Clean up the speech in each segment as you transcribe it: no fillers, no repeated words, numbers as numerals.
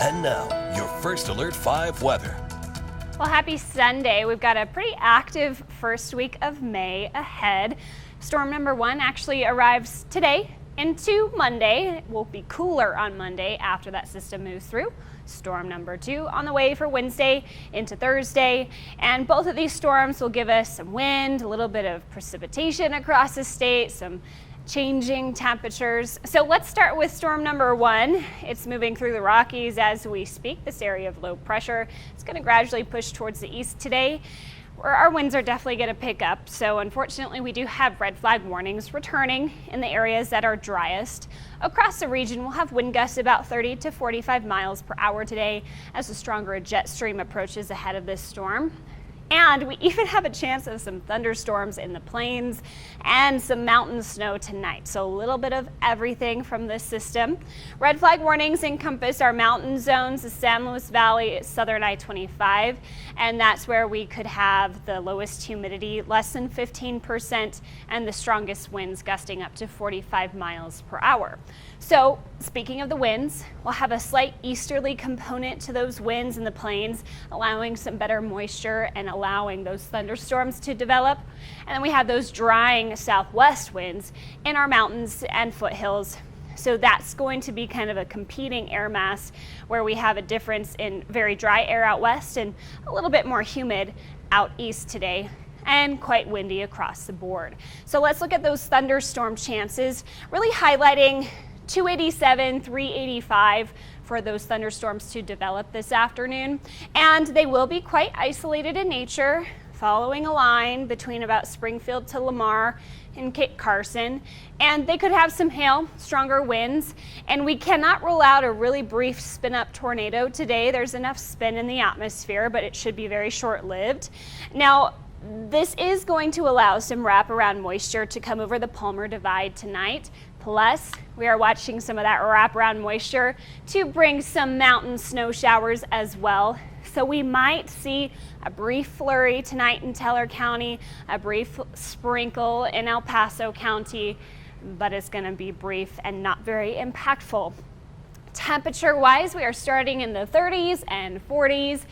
And now, your First Alert 5 weather. Well, happy Sunday. We've got a pretty active first week of May ahead. Storm number 1 actually arrives today into Monday. It will be cooler on Monday after that system moves through. Storm number 2 on the way for Wednesday into Thursday. And both of these storms will give us some wind, a little bit of precipitation across the state, some changing temperatures. So let's start with storm number 1. It's moving through the Rockies as we speak. This area of low pressure is going to gradually push towards the east today, where our winds are definitely going to pick up. So unfortunately, we do have red flag warnings returning in the areas that are driest. Across the region, we'll have wind gusts about 30 to 45 miles per hour today as a stronger jet stream approaches ahead of this storm. And we even have a chance of some thunderstorms in the plains and some mountain snow tonight. So a little bit of everything from this system. Red flag warnings encompass our mountain zones, the San Luis Valley, southern I-25, and that's where we could have the lowest humidity, less than 15%, and the strongest winds gusting up to 45 miles per hour. So speaking of the winds, we'll have a slight easterly component to those winds in the plains, allowing some better moisture and allowing those thunderstorms to develop. And then we have those drying southwest winds in our mountains and foothills. So that's going to be kind of a competing air mass where we have a difference in very dry air out west and a little bit more humid out east today, and quite windy across the board. So let's look at those thunderstorm chances, really highlighting 287, 385 for those thunderstorms to develop this afternoon. And they will be quite isolated in nature, following a line between about Springfield to Lamar and Kit Carson. And they could have some hail, stronger winds, and we cannot rule out a really brief spin-up tornado today. There's enough spin in the atmosphere, but it should be very short-lived. Now, this is going to allow some wraparound moisture to come over the Palmer Divide tonight. Plus, we are watching some of that wraparound moisture to bring some mountain snow showers as well. So we might see a brief flurry tonight in Teller County, a brief sprinkle in El Paso County, but it's going to be brief and not very impactful. Temperature-wise, we are starting in the 30s and 40s.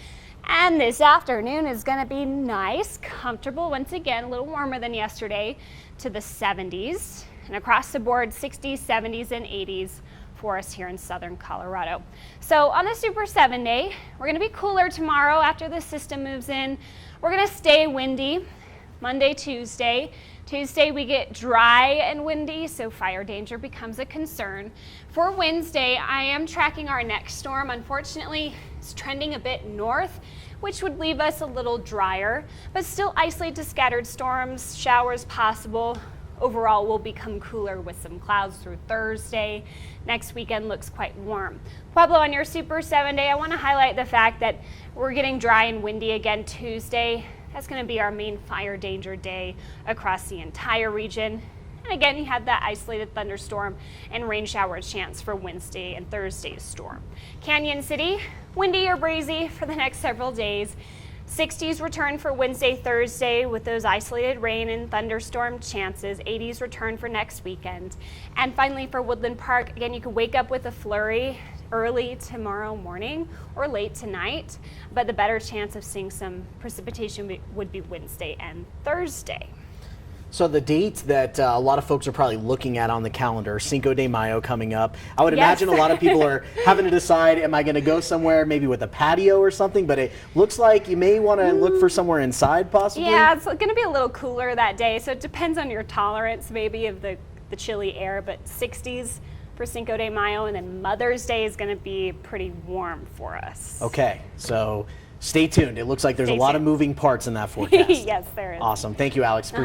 And this afternoon is going to be nice, comfortable, once again, a little warmer than yesterday, to the 70s. And across the board, 60s, 70s, and 80s for us here in southern Colorado. So on the Super 7 day, we're going to be cooler tomorrow after the system moves in. We're going to stay windy Monday, Tuesday. Tuesday we get dry and windy, so fire danger becomes a concern. For Wednesday, I am tracking our next storm. Unfortunately, it's trending a bit north, which would leave us a little drier, but still isolated to scattered storms, showers possible. Overall, we'll become cooler with some clouds through Thursday. Next weekend looks quite warm. Pueblo, on your Super 7 day, I want to highlight the fact that we're getting dry and windy again Tuesday. That's going to be our main fire danger day across the entire region. And again, you have that isolated thunderstorm and rain shower chance for Wednesday and Thursday's storm. Canyon City, windy or breezy for the next several days. 60s return for Wednesday, Thursday with those isolated rain and thunderstorm chances. 80s return for next weekend. And finally for Woodland Park, again, you could wake up with a flurry early tomorrow morning or late tonight, but the better chance of seeing some precipitation would be Wednesday and Thursday. So the dates that a lot of folks are probably looking at on the calendar, Cinco de Mayo coming up. I would imagine a lot of people are having to decide, am I going to go somewhere maybe with a patio or something? But it looks like you may want to look for somewhere inside possibly. Yeah, it's going to be a little cooler that day, so it depends on your tolerance maybe of the chilly air, but 60s for Cinco de Mayo, and then Mother's Day is going to be pretty warm for us. Okay, so stay tuned. It looks like there's a lot of moving parts in that forecast. Yes, there is. Awesome. Thank you, Alex.